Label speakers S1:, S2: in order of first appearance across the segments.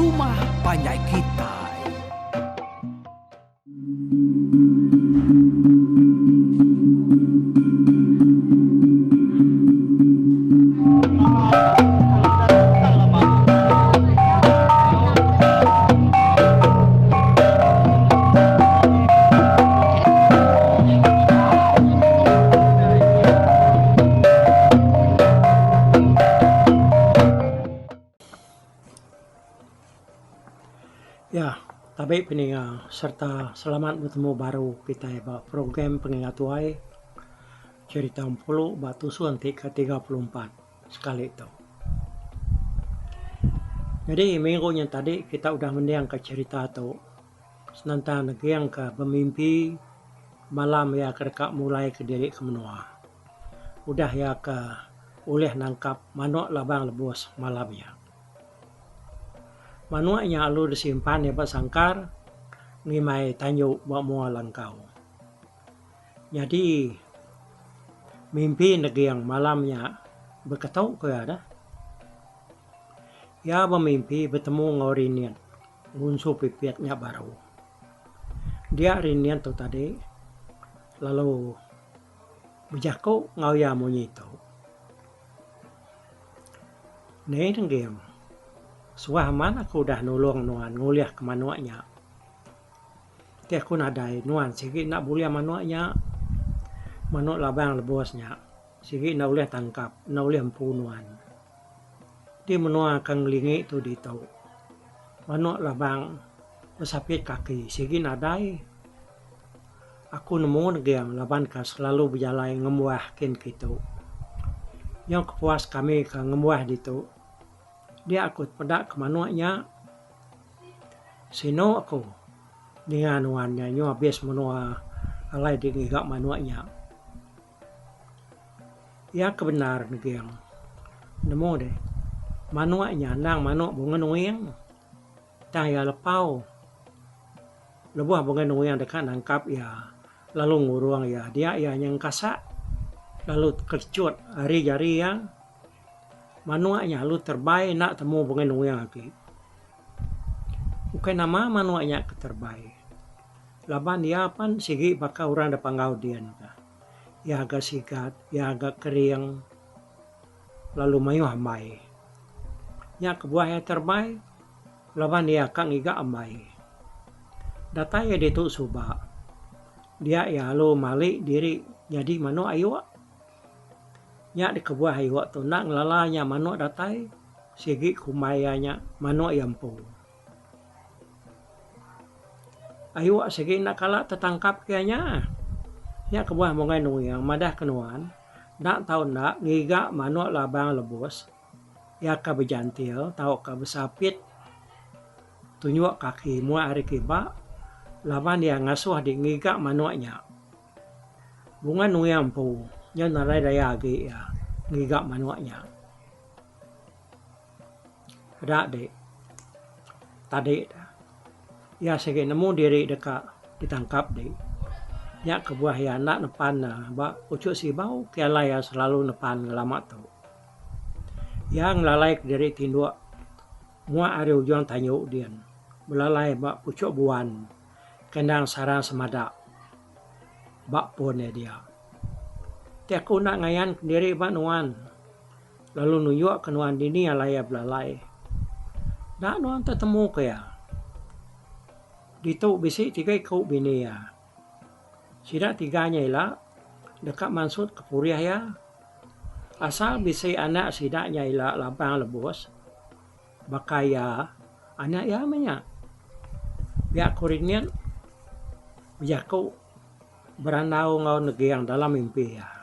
S1: Rumah Panjai Kitai.
S2: Ya, tabi peninga serta selamat bertemu baru kita program pengingat tuai cerita 40 batu suntik ke 34 sekali itu. Jadi minggu yang tadi kita udah mendiang ke cerita tu senantang yang ke pemimpi malam ya kereka mulai ke diri ke menua. Udah ya ke oleh nangkap manuk labang lebus malamnya. Manuaknya alu disimpan ya Pak Sangkar ngimai tanyu buat mua langkau. Jadi mimpi negeri yang malamnya berketau ke ada. Ya bermimpi bertemu ngorinian ngunsu pipiatnya baru. Dia rinian tu tadi lalu berjaku ngau ya monyito. Nih nenggem. Suaman aku dah nolong nuan nguliah ke manuaknya. Ti aku nadai nuan sikit nak bulia manuaknya. Manuk labang lebosnya. Sikit nak boleh tangkap, nak boleh empu nuan. Di menua kang lingi tu di tau. Manuk labang bersapit kaki, sikit nadai. Aku nemu negam laban ka selalu berjalan ngemuah kin gitu. Yang kepuas kami ke ngemuah di tu. Dia akut pedak ke manuaknya. Sino aku dengan nuannya nyo habis menua alai di ngigak manuaknya. Ya kebenar negeng. Nemu deh. Manuaknya nang manuk bunga nuing. Tang ya lepau. Lebuh bunga nuing dekat nangkap ya. Lalu nguruang ya. Dia ya yang kasak. Lalu kecut hari jari yang. Manuaknya lu terbaik nak temu bunga nuing lagi. Bukan nama manuaknya keterbaik. Laban dia pan sigi bakal orang depan gaudian. Ya agak sikat, ya agak kering. Lalu mayu amai. Ya kebuah yang terbaik. Laban dia akan iga amai. Data ya dituk subak. Dia ya lu malik diri jadi manu ayu. Ya di kebuah ayu tu nak ngelalanya manuk datai sigi kumayanya manuk yampu. Ayu sigi nak kalak tertangkap kianya. Ya kebuah mongai nuyang madah kenuan. Nak tahu nak ngiga manuk labang lebus. Ya ka bejantil tahu ka besapit. Tunjuk kaki mua hari kiba. Laban dia ngasuh di ngiga manuknya. Bunga nuyang pu. Yang narai daya lagi ya. Ngigak manuaknya. Ada dek. Tadi ya segi nemu diri dekat ditangkap dek. Ya kebuah ya nak nepan na. Bak ucuk si bau kialai ya selalu nepan ngelamak tu. Ya ngelalai diri tinduk. Mua hari ujung tanyuk dian. Belalai bak pucuk buan. Kendang sarang semadak. Bak pun ya dia. Ti aku nak ngayan diri bak nuan. Lalu nunjuk ke nuan dini alai belalai. Nak nuan tertemu ke ya. Dituk bisi tiga ikut bini ya. Sidak tiganya ialah dekat mansud ke puriah ya. Asal bisi anak sidaknya ialah labang lebus. Bakai ya anak ya banyak. Biak kurinian biaku berandau ngau negeri yang dalam mimpi ya.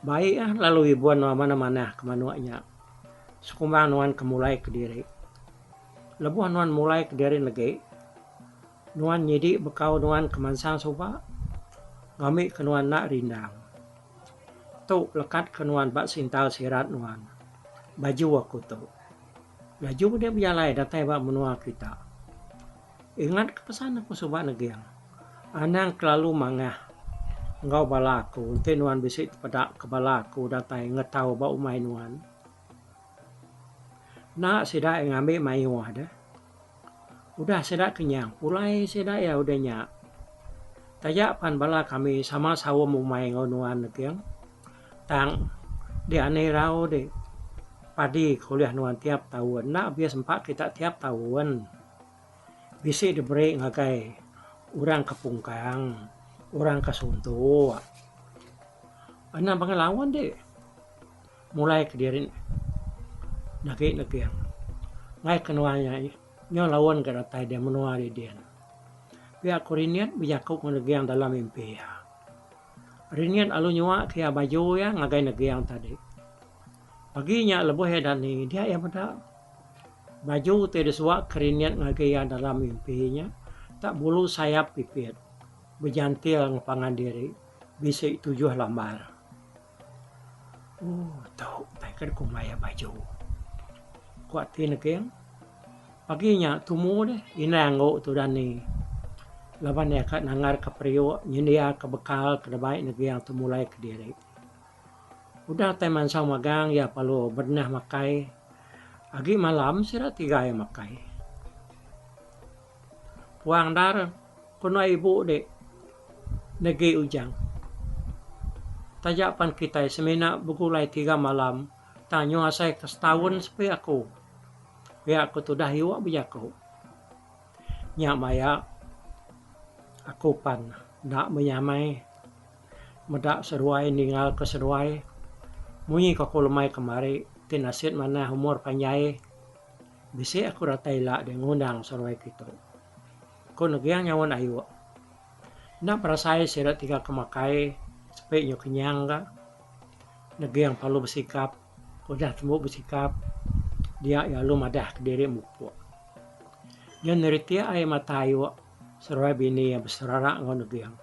S2: Baik ya lalu ibuan mana-mana ke manuaknya. Sekumbang nuan kemulai ke diri. Lebuh nuan mulai ke diri negeri. Nuan nyidik bekau nuan kemansang soba. Ngamik ke nuan nak rindang. Tu lekat ke nuan bak sintal sirat nuan. Baju aku tu. Baju dia berjalai datai bak menua kita. Ingat kepesan aku soba negeri. Anang kelalu mangah. Engkau balaku, nanti nuan bisik pada kebalaku datai ngetau bau umai nuan. Nak sedak ngambil mayu ada. Udah sedak kenyang, pulai sedak ya udah nyak. Tajak pan bala kami sama sawo mu mai ngonuan nekiang. Tang di ane rau de padi kuliah nuan tiap tahun. Nak bias sempat kita tiap tahun. Bisi diberi ngagai orang kepungkang, orang kasuntu. Anak pengalaman deh. Mulai kedirin nekiang. Ngai kenuanya nyo lawan ke datai dia menua di dia. Biar korinian bijakuk negiang dalam mimpi ya. Rinian alu nyua kia baju ya ngagai negiang tadi. Paginya lebuh ya dani dia yang pada baju tidak suak kerinian ngagai yang dalam mimpinya. Tak bulu sayap pipit. Berjantil ngepangan diri. Bisa 7 lambar. Tahu, tak kan kumaya baju. Kuat negiang. Paginya tumu deh inanggo tu dani. Laban ya kat nangar ke priyo nyendia ke bekal ke baik negeri yang temulai ke diri. Udah teman sama magang ya palu bernah makai. Agi malam sira 3 yang makai. Puang dar kuno ibu dek negeri ujang. Tajapan kita semena begulai 3 malam. Tanyo asai ke setahun sepi aku. Ya aku tu dah hiwa bijaku. Nyak maya aku pan nak menyamai medak seruai ninggal ke seruai munyi ko lemai kemari tinasit mana umur panjai bisi aku ratai la de ngundang seruai gitu ko negiang nyawan ayu nak perasai sira 3 kemakai sepe nyo kenyang ga negiang palu bersikap udah temu bersikap dia ya lu madah ke diri mupu yan neritia ay matayo seruai bini yang berserara ngon negiang.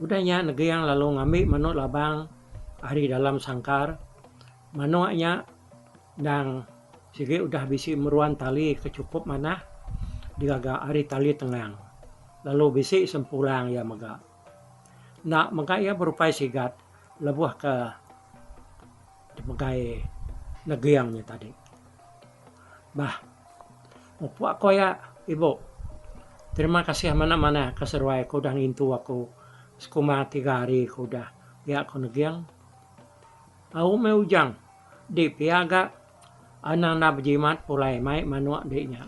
S2: Udahnya negiang lalu ngambil manuk labang hari dalam sangkar. Manuknya dan sige udah bisi meruan tali kecukup mana digaga hari tali tengang. Lalu bisi sempulang ya mega. Nak mega ya berupaya sigat lebuh ke dipegai negiangnya tadi. Bah, mupu aku ya ibu. Terima kasih mana-mana keseruai ko dah ngintu aku. Sekuma 3 hari ko dah. Ya ko negiang. Au me ujang. Di piaga. Anang na berjimat pulai mai manuak deknya.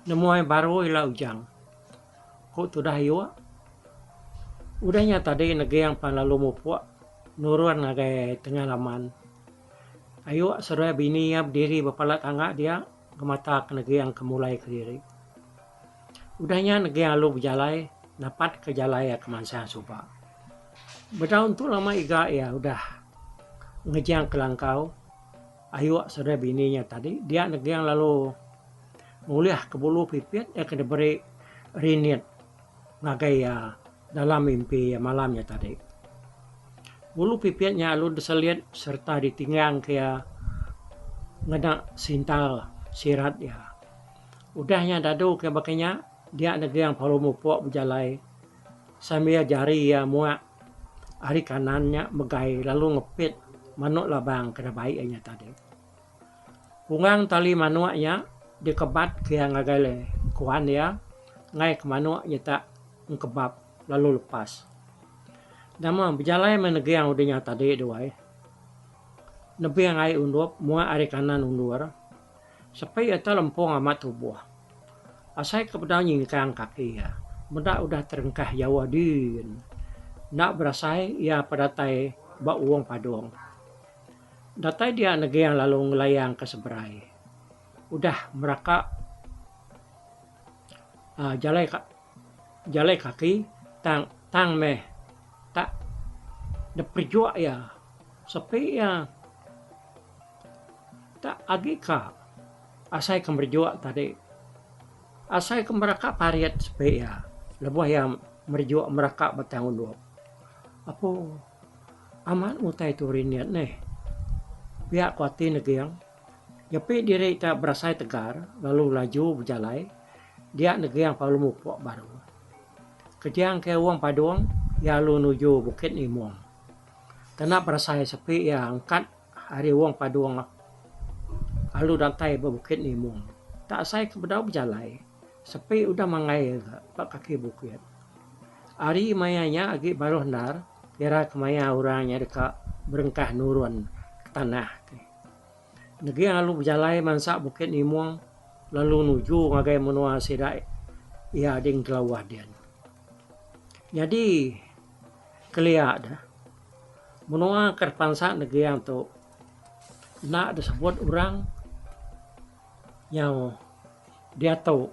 S2: Nemuai baru ila ujang. Ko tu dah iwa. Udahnya tadi negiang pan lalu mupuak. Nuruan ngagai tengah laman. Ayo seruai bini ya berdiri berpalat angak dia. Kemata ke negiang kemulai ke diri. Udahnya negeri lalu berjalai, dapat ke jalai ya kemansa suba. Berdaun tu lama iga ya udah ngejang ke langkau. Ayu saudara bininya tadi, dia negeri yang lalu nguliah ke bulu pipit ya kena beri rinit ngagai ya dalam mimpi ya malamnya tadi. Bulu pipitnya lalu diseliat serta ditinggang kayak ngedak sintal sirat ya. Udahnya dadu ke bakanya dia negeri yang palu mupuk berjalai sambil jari ya muak hari kanannya megai lalu ngepit manuk labang kena baiknya tadi. Pungang tali manuknya dikebat ke yang ngagai kuan ya ngai ke manuknya tak ngkebab lalu lepas. Nama berjalai menegeri yang udahnya tadi doai. Nebi yang ngai undup muak hari kanan undur. Sampai itu lempung amat tubuh. Asai kepada nyingkang kaki ya. Benda udah terengkah Jawa din. Nak berasai ya pada tai bak uang padong. Datai dia negeri yang lalu ngelayang ke seberai. Udah meraka jalai kaki tang meh tak deperjuak ya. Sampai ya tak agika asai kemerjuak tadi. Asai ke mereka pariat sepaya lebuh yang merjuak mereka bertanggung jawab. Apa amat mutai turiniat nih. Pihak kuati negiang. Tapi diri tak berasai tegar lalu laju berjalai. Dia negiang palu mupuk baru. Kejang ke uang paduang ya lu nuju Bukit Imong. Kena berasai sepi ya angkat hari uang paduang alu dantai bukit Nimung. Tak saya kebedau berjalai. Sepi udah mangai pak kaki bukit. Ari mayanya agi baru hendar. Kira kemaya orangnya dekat berengkah nurun ke tanah. Negi alu berjalai mansak bukit Nimung. Lalu nuju ngagai menua sidai. Ia ding kelawah dia. Jadi keliak dah. Menua kerpansak negi yang tu. Nak disebut orang yang dia tahu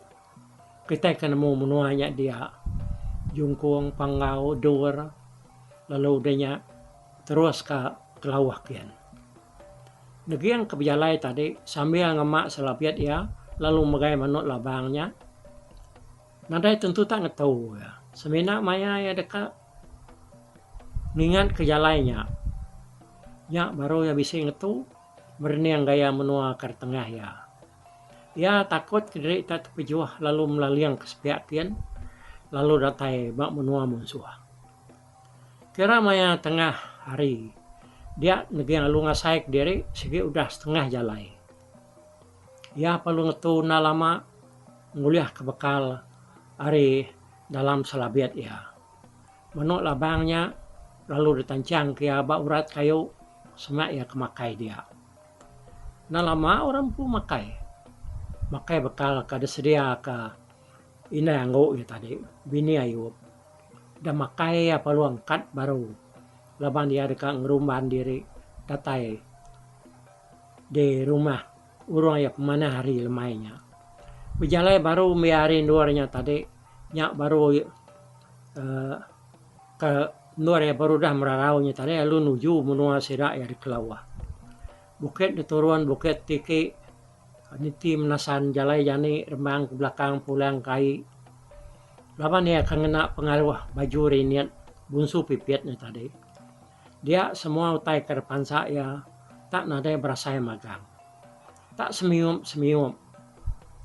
S2: kita kena mau menuanya dia jungkung pangau dur lalu dia terus ke kelawah kian. Negi yang kebialai tadi sambil ngemak selapiat ya lalu megai manut labangnya. Nadai tentu tak ngetahu ya. Semina maya ya dekat ningat kejalainya. Ya baru ya bisa ngetahu berni yang gaya menua ke tengah ya. Ya takut kiri tak terpejuah lalu melaliang ke sepiak kian lalu datai bak menua musuh. Kira maya tengah hari dia negi lalu ngasaik diri segi udah setengah jalai. Ya perlu ngetu na lama nguliah ke bekal hari dalam selabiat ya. Menuk labangnya lalu ditancang ke bak urat kayu semak ya kemakai dia. Nah lama orang pun makai bekal kada sedia ke ina yang ya tadi bini Ayub. Dah makai apa lu angkat baru laban dia dekat ngerumban diri datai di rumah urang ya pemana hari lemainya. Berjalai baru miarin luarnya tadi nyak baru ke luar ya baru dah meraraunya tadi lalu nuju menua sidak ya di kelawah. Bukit dituruan bukit tiki niti menasan jalai jani rembang ke belakang pulang kai. Laban dia akan kena pengaruh baju riniat bunsu pipitnya tadi. Dia semua utai ke depan saya tak nada berasa magang. Tak semium.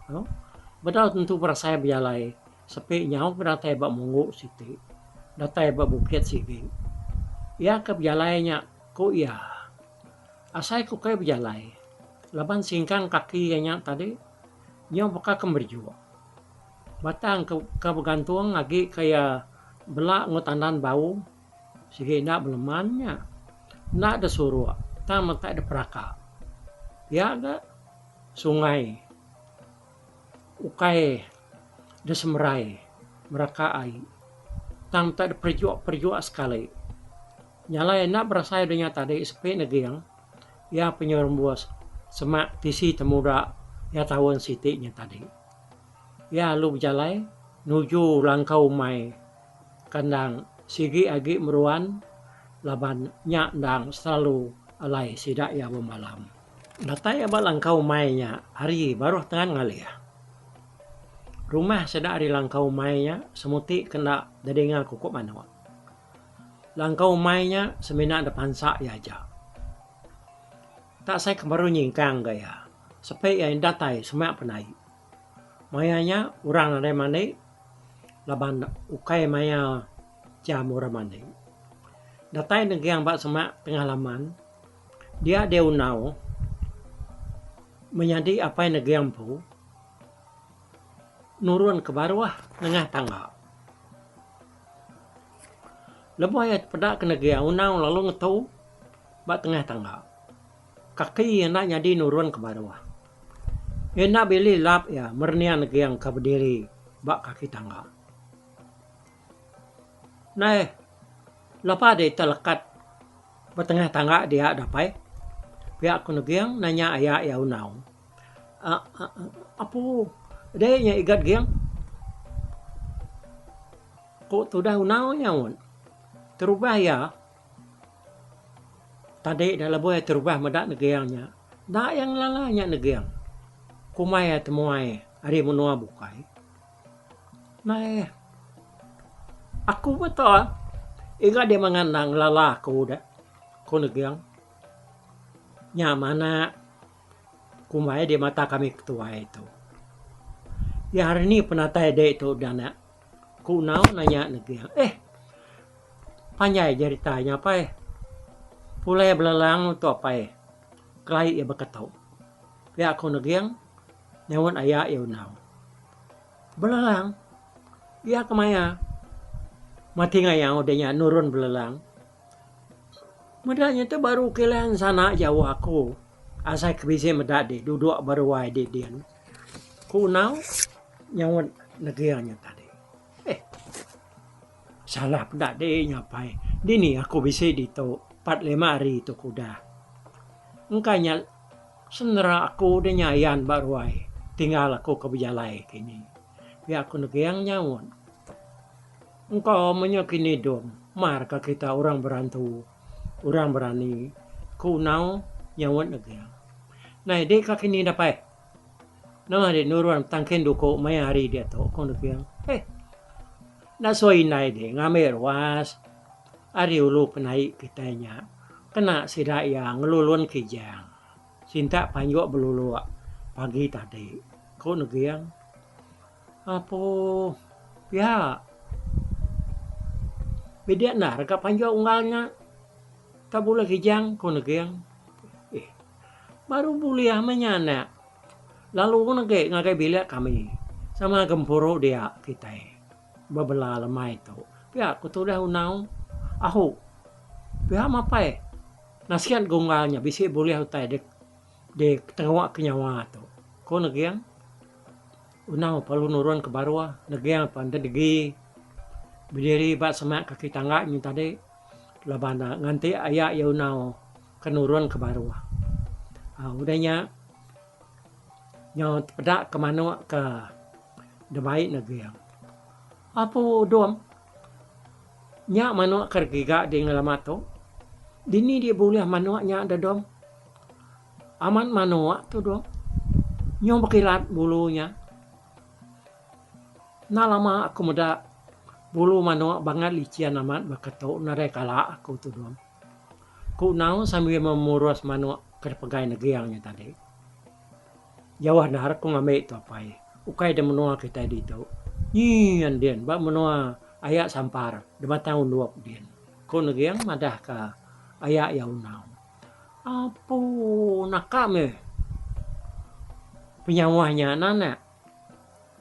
S2: Oh? Bedal tentu berasa berjalai. Sepi nyau beratai bak mungu siti. Datai bak bukit sigi. Ya ke berjalainya ku ya. Asai ku kaya berjalai. Laban singkang kaki yang tadi. Nyaw baka kemerjua. Batang ke bergantung lagi kaya belak ngutandan bau. Sige nak belemannya. Nak ada surua. Tama tak ada peraka. Ya ada sungai. Ukai desemrai. Meraka ai. Tama tak ada perjua sekali. Nyalai nak berasa dengan tadi sepi negiang. Ya penyerembuas semak tisi temuda ya tahun sitiknya tadi. Ya lu berjalai nuju langkau mai kandang sigi agi meruan laban nyak dang selalu alai sidak ya malam. Datai abang langkau mainnya hari baru tengah ngali ya. Rumah sedak hari langkau mainnya semuti kena dadenga kukuk mana. Langkau mainnya semina depan sak ya aja. Tak saya kemaru nyingkang gaya. Sampai yang datai semak penai. Mayanya orang ada mana laban ukai maya jam orang mana. Datai negiang bak semak tengah laman. Dia deunau menjadi apa yang negiang pu nurun ke bawah tengah tangga. Lepas ayat pedak ke negiang unau lalu ngetau bak tengah tangga. Kaki yang nak jadi nurun ke bawah. Yang nak beli lap ya mernian yang ke berdiri bak kaki tangga. Nah, lepas dia terlekat bertengah tangga dia dapai. Pihak kunegiang nanya ayah ya unau. Apa dia yang igat giang? Kok tu dah unau yang terubah ya? Tadi dah lebih terubah medak negiangnya. Dak yang lalanya negiang. Kumai temuai hari menua bukai. Nah, aku betul. Iga dia mengandang lala aku dah. Ku negiang. Nya mana kumai di mata kami ketua itu. Ya hari ini penatai dia itu dana. Ku nau nanya negiang. Panjai ceritanya apa Pulai belalang tu apa Kelai ia berkatau. Pihak ko nagyang nyawan aya yaw belalang iya kemaya mati ngayang odenya nurun belalang medanya tuh baru kalian sana jauh aku asai kebisi medade duduk baru wae di dian ku nau nyawan nagyangnya tadi salah pedade nyapai dini aku bisa dito 4-5 hari itu kuda engkanya senera aku udah nyayan baru wae tinggal aku ke bejalai kini ya aku nagyang nyawan engkau menyakini dong marka kita orang berantu orang berani ku nau nyawan nagyang nah dek kakini dapat nama de nuruan tangken duko maya hari dia to ko nagyang na soy nai de ngamer was ari ulu penai kitanya kena sida yang ngelulun kijang sinta panjo belulu pagi tadi ko nagyang apo ya beda nar ka panjo unggalnya tabula kijang ko nagyang baru buliah menyana lalu ko ngagai bila kami sama gempuro dia kita babela lemai itu pihak ku tuh dah unau ahu pihak mapai nasihat gunggalnya bisa boleh hutai dek tengok kenyawa tu ko nagyang unau palu nurun ke barua nagyang panda degi berdiri bat semak kaki tangga ni tadi labana nganti ayak ya unau kenurun ke barua udahnya nyot pedak ke mana ke debai nagyang apa dom nya mano kergiga di ngalamato dini dia boleh mano nya ada dom aman mano tu dom nyong bakilat bulunya na lama aku muda bulu mano banget lician amat bakato nare kala aku tu dom ku nau sambil memurus mano kerpegai nagyangnya tadi jawah nahar ku ngame itu apa ukai de menua kita di tu nyian den ba menua ayak sampar de tahun 2 den ko nagyang madah ka ayak ya unau apo nakame penyawahnya nana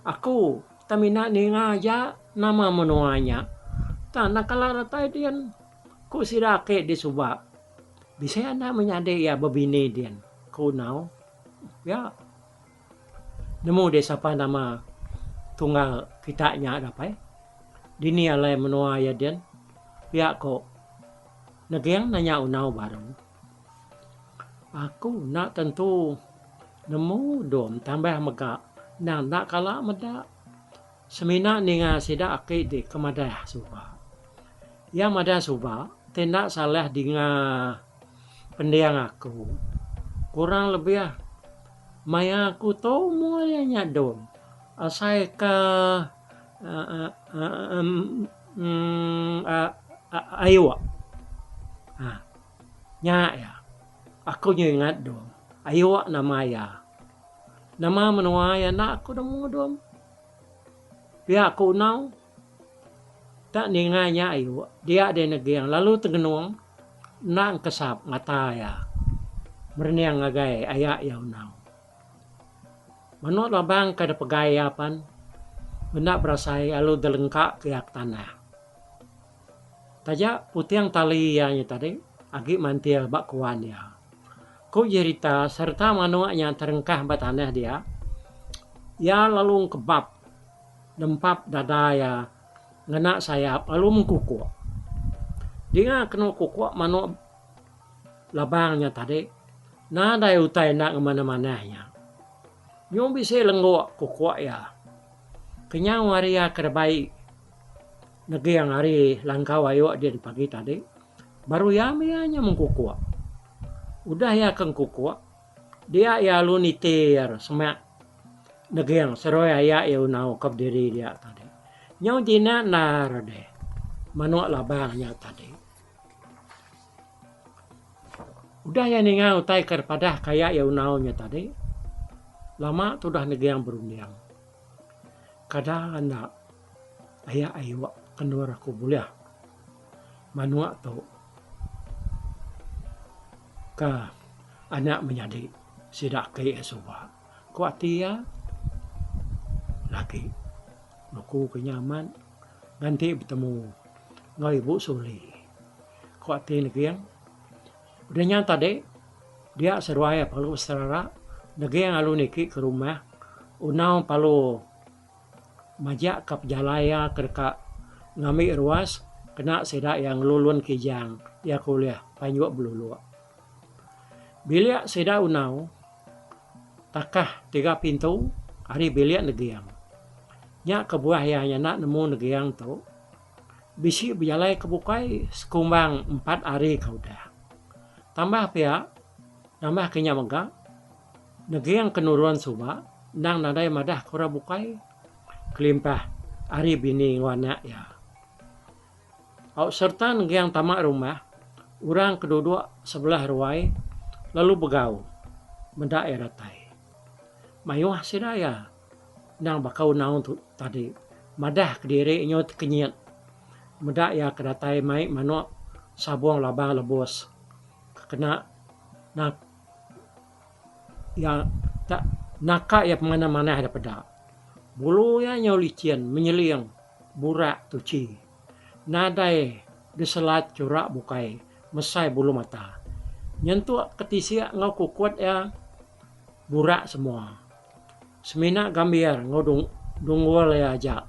S2: aku tamina ni ngaja nama menuanya tanah kalara tadian ku sirake di subak bisa anda menyade ya babine dian ku nau ya nemu desa apa nama tunggal kitanya dapat dini alai menua ya dian ya kok nagyang nanya unau baru aku nak tentu nemu dom tambah mega nak kala meda semina ninga sida ake di kemadah suba ya madah suba tenda salah dinga pendiang aku kurang lebih maya aku tahu muanya dom asai ke ayo nya ya aku ingat dom ayo nama ya nama menua ya nak aku dong dom pihak aku nau tak ninganya ayo dia ada nagyang lalu tegenuang nak kesap ngata ya berniang ngagai ayak ya nau menurut labang kada pegayapan benda berasai alu delengkak keyak tanah taja putiang tali ya tadi agi mantil bak kuan ya ku cerita serta manuaknya terengkah batanah dia ya lalu kebab dempap dada ya ngena sayap lalu mengkuku dia kena kuku manu labangnya tadi nada utai nak kemana-mananya nyong bisa lenggok kuku ya kenyang waria kerbaik negeri yang hari langkau ayo dia di pagi tadi baru ya mianya mengkuku udah ya keng kuku dia ya lu nitir semak negeri yang seroy ya unau kap diri dia tadi nyong dina nar deh manuak labangnya tadi udah ya ningau utai kerpadah kayak ya unaunya tadi lama tu dah negeri yang berundiang kadang anak ayah ayo kendur aku boleh manuak tu ke anak menjadi sidak ke suba. Kuat dia lagi nuku kenyaman ganti bertemu ngai ibu Suli. Kuat dia negiang udah nyata deh dia seruaya palu serara negiang alu niki ke rumah unau palu majak kap jalaya kerka ngami ruas kena sedak yang lulun kijang ya kuliah panjua belulu. Bilik sedak unau takah 3 pintu hari bilik negiang. Nya kebuah ya nak nemu negiang tu bisi berjalai kebukai sekumbang 4 hari kau dah. Tambah pihak tambah kenya megah negiang kenuruan suba nang nadai madah kura bukai kelimpah hari bini wana ya. Au serta negiang tamak rumah, orang kedua sebelah ruai, lalu begau, mendak eratai. Mayuh sidaya, nang bakau naun tu tadi, madah kediri nyot kenyat, mendak ya kedatai mai manuk sabuang labang lebos, kena nak ya tak naka ya mana-mana ada pedak. Bulu ya nyau licin menyeliang, burak tuci. Nadai diselat curak bukai mesai bulu mata nyentuh ketisia ngau kukuat ya burak semua semina gambiar ngau dungwal ya aja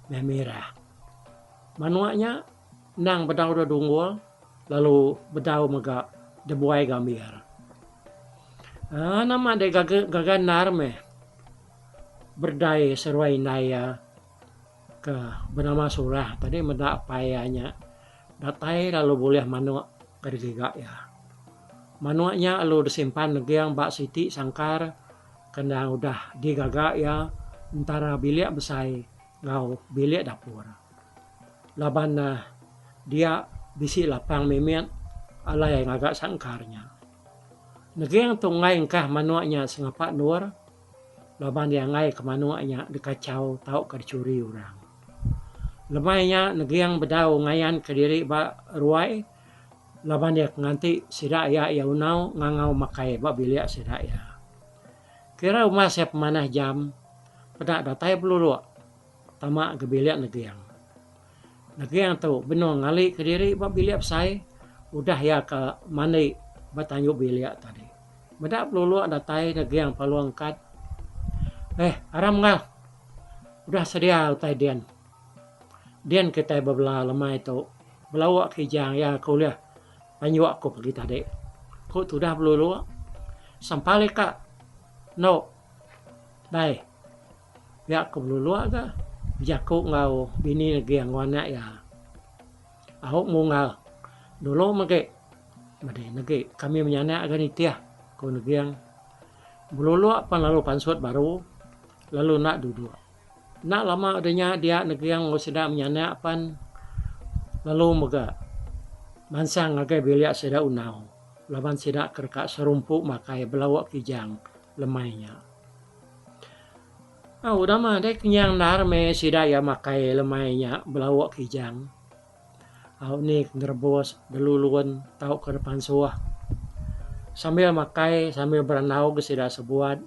S2: merah manuaknya nang bedau da dungwal lalu bedau mega debuai gambiar nama de gagan narme berdai seruai naya ke bernama surah tadi mendak payanya datai lalu boleh manuak kerja ya manuaknya lalu disimpan negiang bak siti sangkar kena udah digagak ya antara bilik besai ngau bilik dapur laban dia bisi lapang memet ala yang agak sangkarnya negiang tungai engkah manuaknya sengapak nur laban dia ngai ke manuaknya dikacau tau kercuri orang lemainya negiang bedau ngayan ke diri ba ruai laban dia nganti sidak ya unau ngangau makai ba bilik sidak ya kira rumah saya pemanah jam pedak datai pelulu tamak ke bilik negiang tu benar ngali ke diri ba bilik saya udah ya ke mandi ba tanjuk bilik tadi bedak pelulu datai negiang paluang kat aram ngal udah sedia utai Dian kita bebelah lemah itu belawak kijang ya kau lihat panyu aku pergi tadi kau sudah belulu sampai kak no dai ya aku belulu aga jaku ngau bini lagi yang warna ya ahok mungal dulu mage made nage kami menyana agak nitia kau nage yang belulu apa lalu pansut baru lalu nak duduk nak lama adanya dia negeri yang sedang menyana pan lalu mega mansang agai bilik sedang unau laban sedang kerkak serumpuk makai belawak kijang lemainya udah mah dek kenyang nar me sedang ya makai lemainya belawak kijang ni nerbos deluluan tau ke depan suah sambil makai sambil berenau ke sedang sebuat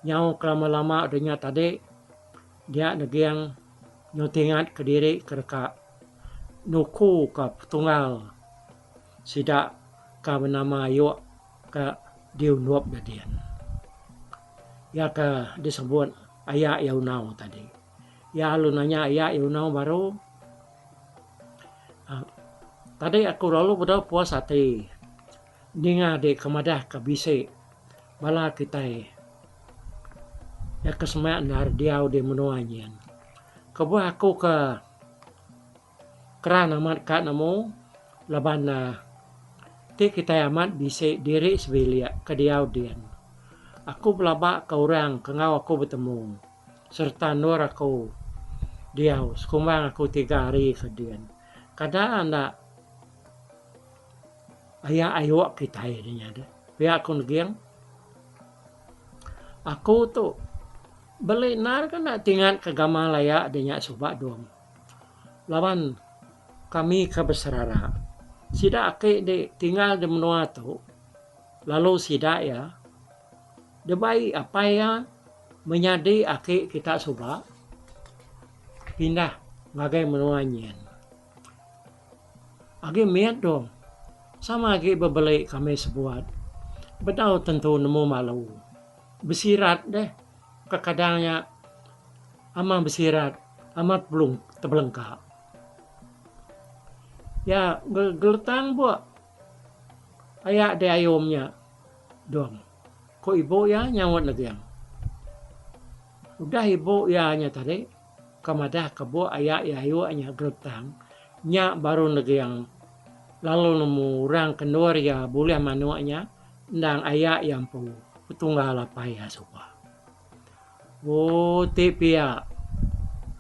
S2: nyau kelama-lama adanya tadi dia negiang nyotingat ke diri kerka nuku ke tunggal sidak ka bernama yuk ke diunuap dadian ya ke disebut ayah yaunau tadi ya lu nanya ayah yaunau baru tadi aku lalu pada puas hati dinga de kemadah ke bisi bala kita ya kesemak nar diau de menuanyan kebuah aku ke keran amat kat namo laban ti kita amat bisa diri sebelia ke diau dian aku belabak ke orang ke ngau aku bertemu serta nur aku diau sekumbang aku 3 hari ke dian kada anda ayah ayok kita ini ada pihak aku negiang aku tu beli nar kan nak tinggal ke gama layak adanya subak dong lawan kami ke Besarara sida ake de tinggal di menua tu lalu sidak ya, dia baik apa ya menyadi akik kita subak pindah ngagai menuanyen. Agi miat dong, sama agi berbalik kami sebuat, bedau tentu nemu malu, bersirat deh, kadangnya amat bersirat, amat belum terbelengkap. Ya geletang buat ayak de ayomnya dong. Kok ibu ya nyawat lagi yang. Udah ibu ya nya tadi kamadah kebo ayak ya ayunya geletang. Nya baru lagi yang lalu nemu orang kendor ya boleh manuaknya ndang ayak yang pu tunggal apa ya suka. Oh tipia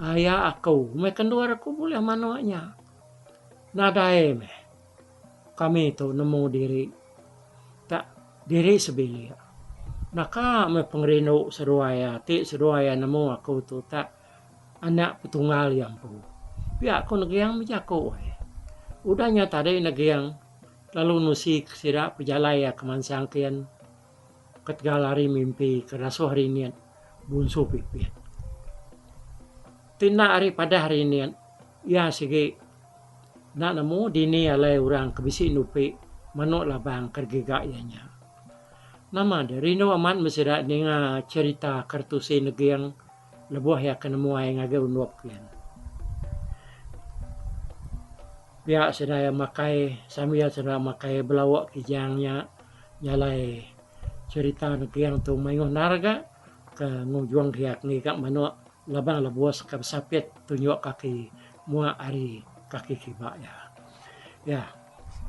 S2: ayak aku me kendor aku boleh manuaknya. Nadae me kami itu nemu diri tak diri sebili. Naka me pengrino seruaya ti seruaya nemu aku tu tak anak petunggal yang pu. Pihak aku negiyang mijako udahnya tadi negiyang lalu nusi sira pejalaya kemansangkian ketgalari mimpi keraso hari niat bunsu pipit. Tina hari pada hari niat ya sige nak nemu dini alai orang kebisi nupi manuk labang kergegak ianya. Nama dari no aman mesira dengan cerita kartusi negiyang lebuah ya kenemu ay ngage unuap kian. Pihak sedaya makai sambil sedaya makai belawak kijangnya nyalai cerita negiyang tu mayung narga ke ngujuang kiak ni kak manuk labang lebuas ke sapit tunjuk kaki mua ari kaki kibak ya. Ya,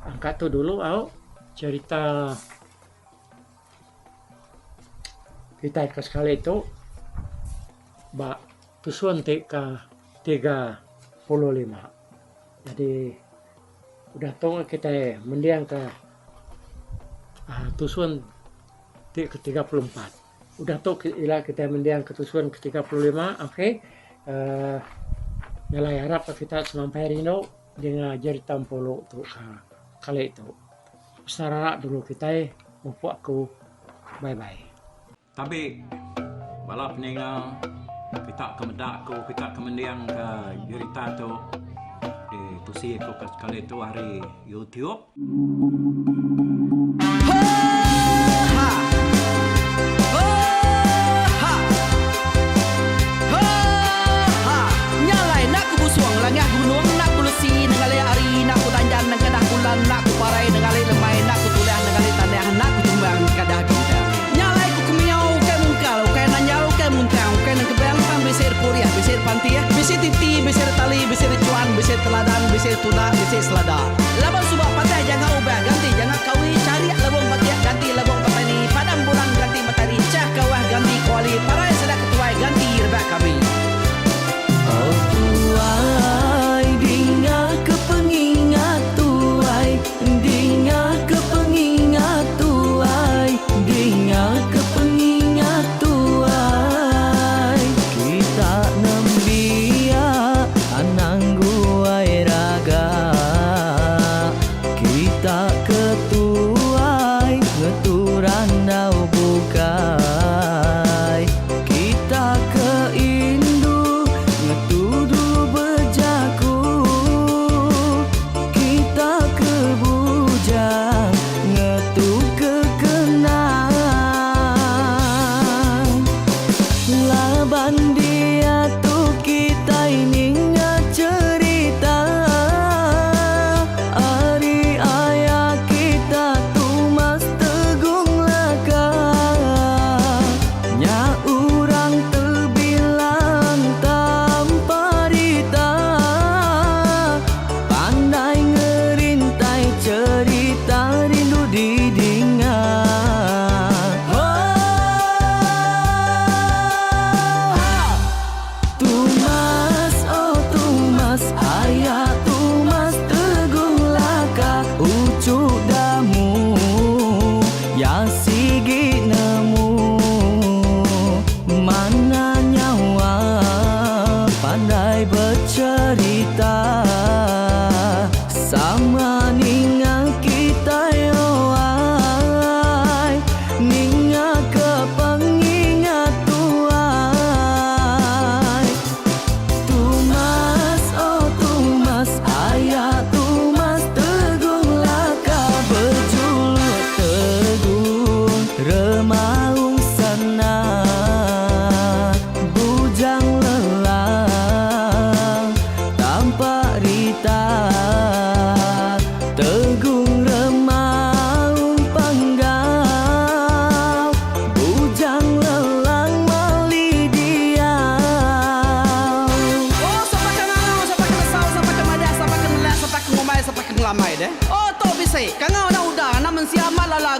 S2: angkat tu dulu au cerita kita ke sekali itu bak tusuan ke 35. Jadi udah tahu kita mendiang ke tusuan ke 34. Udah tahu ilah kita mendiang ke tusuan ke 35. Oke. Nyalai harap kita semampai rino dengan jari tampolo tu kali itu. Secara dulu kita mampu aku bye bye.
S3: Tapi balap ninga kita kemedak ko kita kemendiang ke cerita tu di tusi ko kali itu hari YouTube.
S1: Nyalai nak ku busuang langah gunung nak ku lesi nengalai ari nak ku tanjan nang kadah bulan nak ku parai nengalai lemai nak ku tulah nengalai tanah nak ku tumbang kadah bintang. Nyalai ku kumiau ke mungkal ke nanjau ke muntang ke nang kebang tam besir kuliah besir pantia besir titi besir tali besir cuan besir teladan besir tuna besir selada. Laban subak patai jangan ubah ganti jangan kawi cari labong patia ganti labong patani padam bulan ganti matahari cah kawah ganti kuali parai sedak ketuai ganti rebak kami.
S4: Oh tuai, dinga kepengingat tuai, dinga kepengingat tuai, dinga kepengingat tuai. Kita nembia anang guai raga, kita ke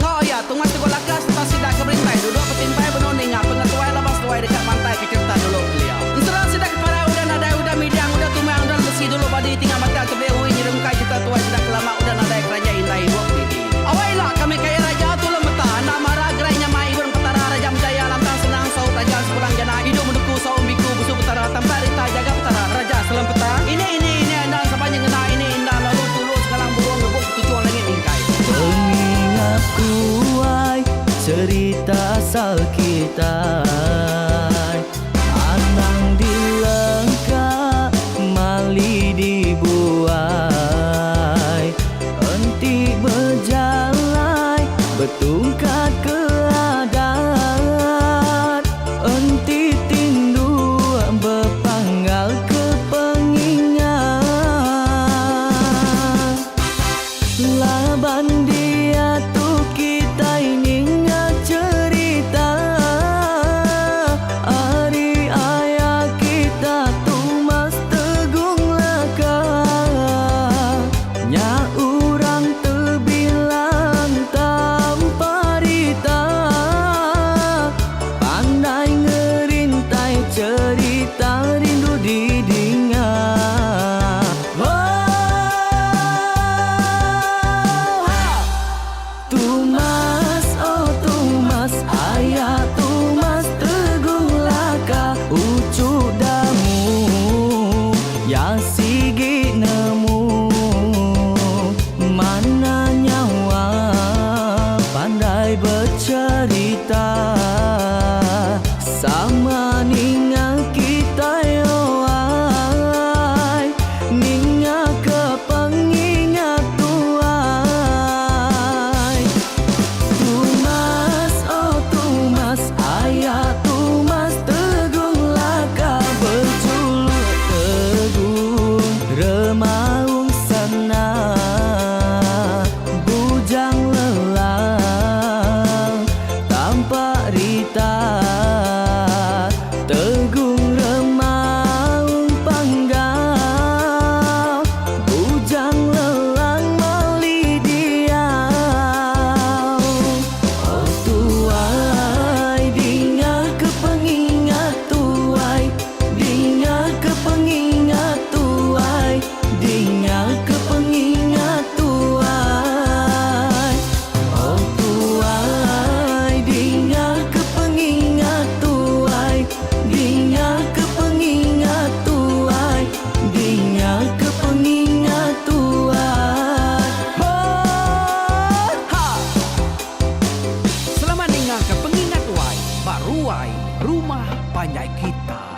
S1: Oh ya, tunggu tunggu lakas pas sidak ke berintai duduk petimpai benoning pengatuai lepas tuai dekat pantai ke kereta dulu beliau. Serang sidak para udah nada udah midang udah tumang udah besi dulu badi tinggal mata ke behu nyerengkai kita tuai sidak kelama udah nada kerja indah buat pidi. Awailah kami kaya raja tu lemeta nak marah gerainya mai burung petara raja jaya lantang senang saut raja sepulang jana hidup menduku sau biku busuk petara tanpa rita jaga petara raja selam peta. Ini dan sepanjang ngena ini indah lalu tulus sekarang burung ngebuk tujuan langit ingkai.
S4: Pengingat kuai cerita asal kita, anang dilengkap mali dibuai, enti berjalan bertungkat keadaan, enti tindu berpanggal ke pengingat. Laban dia tu kita ini ingat cerita, hari ayah kita tu mas tegung laka, nya urang terbilang tanpa rita, pandai ngerintai cerita rindu didingat. Tumas, oh Tumas, ayah Tumas teguh laka, ucuk damu ya sigi nemu, mana nyawa pandai bercerita, sama ninga kita yoai, ninga ke pengingat tuai. Tumas, oh Tumas, ayah Tumas teguh laka, berjuluk teguh remaung sana, bujang lelang tanpa rita, tegung remaung panggal, bujang lelang mali diau. Oh tuai, dinga ke pengingat tuai, dinga ke pengingat tuai, dinga ke pengingat tuai. Oh tuai, dinga ke pengingat tuai, dinga ke pengingat tuai, dinga ke pengingat tuai.
S1: Ha! Selamat ninga ke pengingat wai, baruai rumah panjai kita.